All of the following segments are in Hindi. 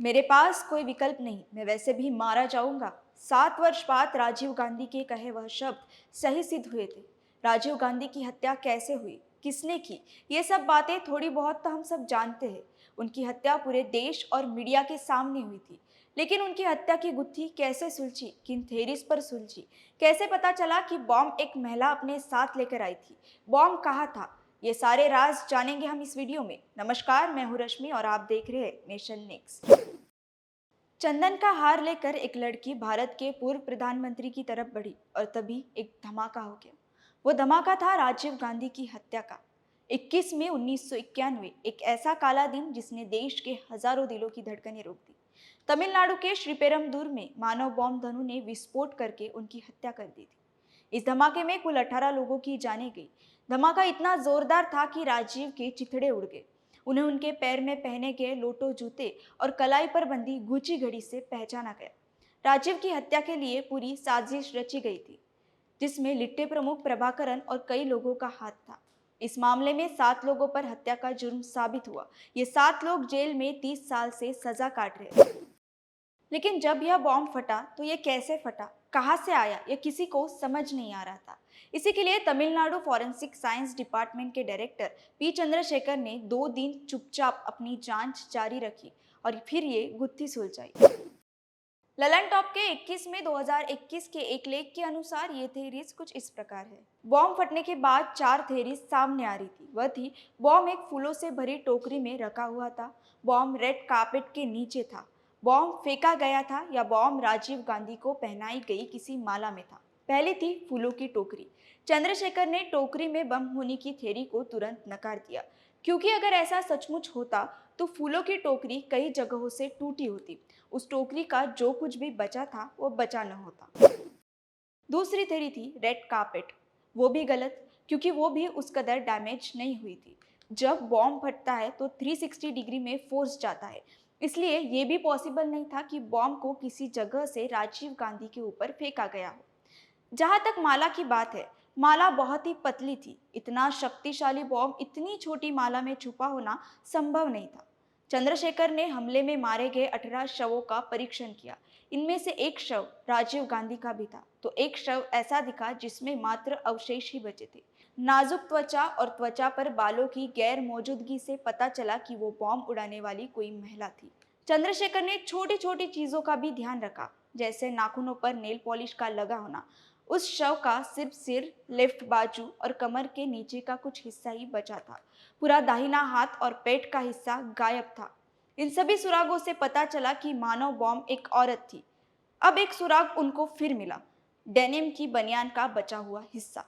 मेरे पास कोई विकल्प नहीं, मैं वैसे भी मारा जाऊंगा। 7 वर्ष बाद राजीव गांधी के कहे वह शब्द सही सिद्ध हुए थे। राजीव गांधी की हत्या कैसे हुई, किसने की, ये सब बातें थोड़ी बहुत तो हम सब जानते हैं। उनकी हत्या पूरे देश और मीडिया के सामने हुई थी, लेकिन उनकी हत्या की गुत्थी कैसे सुलझी, किन थेरीज पर सुलझी, कैसे पता चला कि बॉम्ब एक महिला अपने साथ लेकर आई थी, बॉम्ब कहाँ था, ये सारे राज जानेंगे हम इस वीडियो में। नमस्कार, मैं हूँ रश्मि और आप देख रहे हैं नेशन नेक्स्ट। चंदन का हार लेकर एक लड़की भारत के पूर्व प्रधानमंत्री की तरफ बढ़ी और तभी एक धमाका हो गया। वो धमाका था राजीव गांधी की हत्या का। 21 मई 1991, एक ऐसा काला दिन जिसने देश के हजारों दिलों की धड़कनें रोक दी। तमिलनाडु के श्रीपेरमदूर में मानव बॉम्ब धनु ने विस्फोट करके उनकी हत्या कर दी थी। इस धमाके में कुल 18 लोगों की जानें गई। धमाका इतना जोरदार था कि राजीव के चिथड़े उड़ गए। उन्हें उनके पैर में पहने गए लोटो जूते और कलाई पर बंधी गुची घड़ी से पहचाना गया। राजीव की हत्या के लिए पूरी साजिश रची गई थी, जिसमें लिट्टे प्रमुख प्रभाकरन और कई लोगों का हाथ था। इस मामले में 7 लोगों पर हत्या का जुर्म साबित हुआ। ये 7 लोग जेल में 30 साल से सजा काट रहे थे। लेकिन जब यह बॉम्ब फटा तो ये कैसे फटा, कहाँ से आया, यह किसी को समझ नहीं आ रहा था। इसी के लिए तमिलनाडु फॉरेंसिक साइंस डिपार्टमेंट के डायरेक्टर पी चंद्रशेखर ने 2 दिन चुपचाप अपनी जांच जारी रखी और फिर ये गुत्थी सुलझाई। ललन टॉप के 21 में 2021 के एक लेख के अनुसार ये थेरीज कुछ इस प्रकार है। बॉम्ब फटने के बाद 4 थेरीज सामने आ रही थी। वह थी, बॉम्ब एक फूलों से भरी टोकरी में रखा हुआ था, बॉम्ब रेड कार्पेट के नीचे था, बॉम्ब फेंका गया था या बॉम्ब राजीव गांधी को पहनाई गई किसी माला में था। पहली थी फूलों की टोकरी। चंद्रशेखर ने टोकरी में बम होने की थ्योरी को तुरंत नकार दिया, क्योंकि अगर ऐसा सचमुच होता तो फूलों की टोकरी कई जगहों से टूटी होती, उस टोकरी का जो कुछ भी बचा था वो बचा न होता। दूसरी थ्योरी थी रेड कार्पेट। वो भी गलत, क्योंकि वो भी उस कदर डैमेज नहीं हुई थी। जब बॉम्ब फटता है तो 360 डिग्री में फोर्स जाता है, इसलिए ये भी पॉसिबल नहीं था कि बॉम्ब को किसी जगह से राजीव गांधी के ऊपर फेंका गया हो। जहां तक माला की बात है, माला बहुत ही पतली थी। इतना शक्तिशाली बॉम्ब इतनी छोटी माला में छुपा होना संभव नहीं था। चंद्रशेखर ने हमले में मारे गए 18 शवों का परीक्षण किया। इनमें से एक शव राजीव गांधी का भी था, तो एक शव ऐसा दिखा जिसमें मात्र अवशेष ही बचे थे। नाजुक त्वचा और त्वचा पर बालों की गैर मौजूदगी से पता चला कि वो बॉम्ब उड़ाने वाली कोई महिला थी। चंद्रशेखर ने छोटी छोटी चीजों का भी ध्यान रखा, जैसे नाखूनों पर नेल पॉलिश का लगा होना। उस शव का सिर्फ सिर, लेफ्ट बाजू और कमर के नीचे का कुछ हिस्सा ही बचा था। पूरा दाहिना हाथ और पेट का हिस्सा गायब था। इन सभी सुरागों से पता चला कि मानव बॉम्ब एक औरत थी। अब एक सुराग उनको फिर मिला, डेनिम की बनियान का बचा हुआ हिस्सा।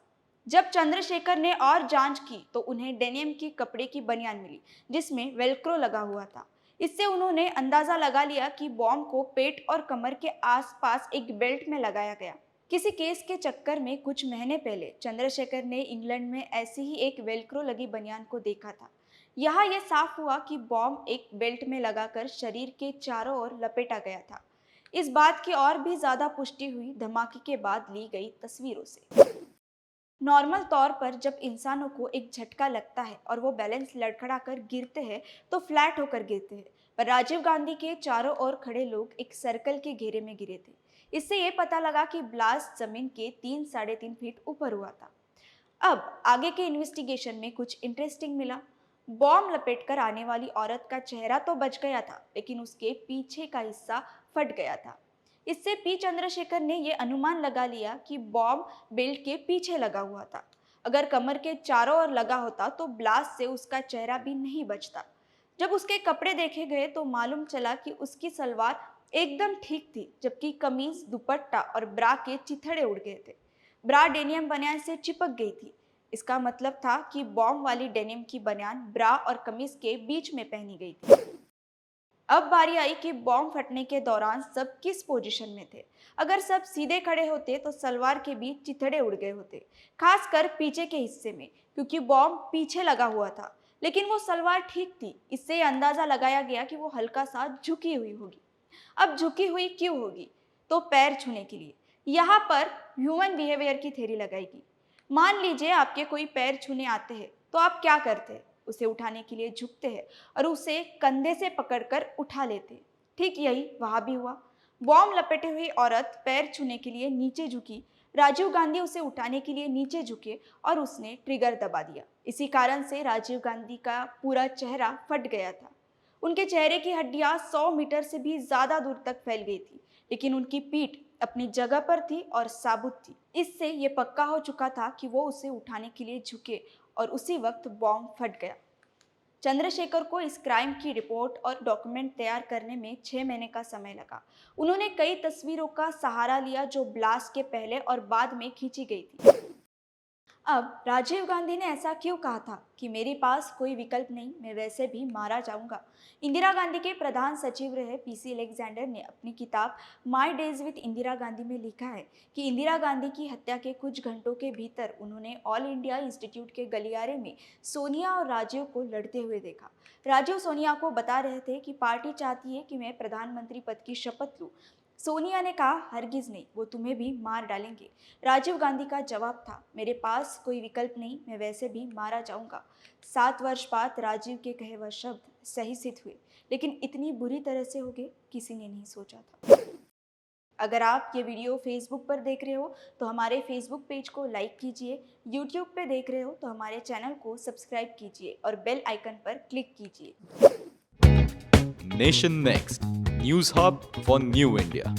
जब चंद्रशेखर ने और जांच की तो उन्हें डेनिम की कपड़े की बनियान मिली, जिसमें वेल्क्रो लगा हुआ था। इससे उन्होंने अंदाजा लगा लिया कि बॉम्ब को पेट और कमर के आसपास एक बेल्ट में लगाया गया। किसी केस के चक्कर में कुछ महीने पहले चंद्रशेखर ने इंग्लैंड में ऐसी ही एक वेल्क्रो लगी बनियान को देखा था। यहाँ यह साफ हुआ कि बॉम्ब एक बेल्ट में लगाकर शरीर के चारों ओर लपेटा गया था। इस बात की और भी ज्यादा पुष्टि हुई धमाके के बाद ली गई तस्वीरों से। नॉर्मल तौर पर जब इंसानों को एक झटका लगता है और वो बैलेंस लड़खड़ाकर गिरते हैं तो फ्लैट होकर गिरते हैं, पर राजीव गांधी के चारों ओर खड़े लोग एक सर्कल के घेरे में गिरे थे। इससे ये पता लगा कि ब्लास्ट जमीन के 3-3.5 फीट ऊपर हुआ था। अब आगे के इन्वेस्टिगेशन में कुछ इंटरेस्टिंग मिला। बॉम्ब लपेटकर आने वाली औरत का चेहरा तो बच गया था, लेकिन उसके पीछे का हिस्सा फट गया था। इससे पी चंद्रशेखर ने यह अनुमान लगा लिया कि बॉम्ब बेल्ट के पीछे लगा हुआ था। अगर कमर के चारों ओर लगा होता तो ब्लास्ट से उसका चेहरा भी नहीं बचता। जब उसके कपड़े देखे गए तो मालूम चला कि उसकी सलवार एकदम ठीक थी, जबकि कमीज, दुपट्टा और ब्रा के चिथड़े उड़ गए थे। ब्रा डेनियम बनियान से चिपक गई थी। इसका मतलब था कि बॉम्ब वाली डेनिम की बनियान ब्रा और कमीज के बीच में पहनी गई थी। अब बारी आई कि बॉम्ब फटने के दौरान सब किस पोजीशन में थे। अगर सब सीधे खड़े होते तो सलवार के बीच चिथड़े उड़ गए होते, खासकर पीछे के हिस्से में, क्योंकि बॉम्ब पीछे लगा हुआ था। लेकिन वो सलवार ठीक थी, इससे अंदाजा लगाया गया कि वो हल्का सा झुकी हुई होगी। अब झुकी हुई क्यों होगी? तो पैर छूने के लिए। यहाँ पर ह्यूमन बिहेवियर की थ्योरी लगाएगी। मान लीजिए आपके कोई पैर छूने आते हैं, तो आप क्या करते हैं? उसे उठाने के लिए झुकते हैं और उसे कंधे से पकड़कर उठा लेते हैं। ठीक यही वहां भी हुआ। बॉम्ब लपेटे हुई औरत पैर छूने के लिए नीचे झुकी। राजीव गांधी उसे उठाने के लिए नीचे झुके और उसने ट्रिगर दबा दिया। इसी कारण से राजीव गांधी का पूरा चेहरा फट गया था। उनके चेहरे की हड्डियां 100 मीटर से भी ज्यादा दूर तक फैल गई थी, लेकिन उनकी पीठ अपनी जगह पर थी और साबुत थी। इससे यह पक्का हो चुका था कि वो उसे उठाने के लिए झुके और उसी वक्त बॉम्ब फट गया। चंद्रशेखर को इस क्राइम की रिपोर्ट और डॉक्यूमेंट तैयार करने में 6 महीने का समय लगा। उन्होंने कई तस्वीरों का सहारा लिया जो ब्लास्ट के पहले और बाद में खींची गई थी। अब राजीव गांधी ने ऐसा क्यों कहा था कि मेरे पास कोई विकल्प नहीं, मैं वैसे भी मारा जाऊंगा। इंदिरा गांधी के प्रधान सचिव रहे पीसी अलेक्जेंडर ने अपनी किताब my days with Indira Gandhi में लिखा है कि इंदिरा गांधी की हत्या के कुछ घंटों के भीतर उन्होंने ऑल इंडिया इंस्टीट्यूट के गलियारे में सोनिया और राजीव को लड़ते हुए देखा। राजीव सोनिया को बता रहे थे कि पार्टी चाहती है कि मैं प्रधानमंत्री पद की शपथ लूं। सोनिया ने कहा, हरगिज नहीं, वो तुम्हें भी मार डालेंगे। राजीव गांधी का जवाब था, मेरे पास कोई विकल्प नहीं, मैं वैसे भी मारा जाऊंगा। 7 वर्ष बाद राजीव के कहे वह शब्द सही सिद्ध हुए, लेकिन इतनी बुरी तरह से हो गए किसी ने नहीं सोचा था। अगर आप ये वीडियो फेसबुक पर देख रहे हो तो हमारे फेसबुक पेज को लाइक कीजिए, यूट्यूब पे देख रहे हो तो हमारे चैनल को सब्सक्राइब कीजिए और बेल आइकन पर क्लिक कीजिए। Nation next news hub for new India.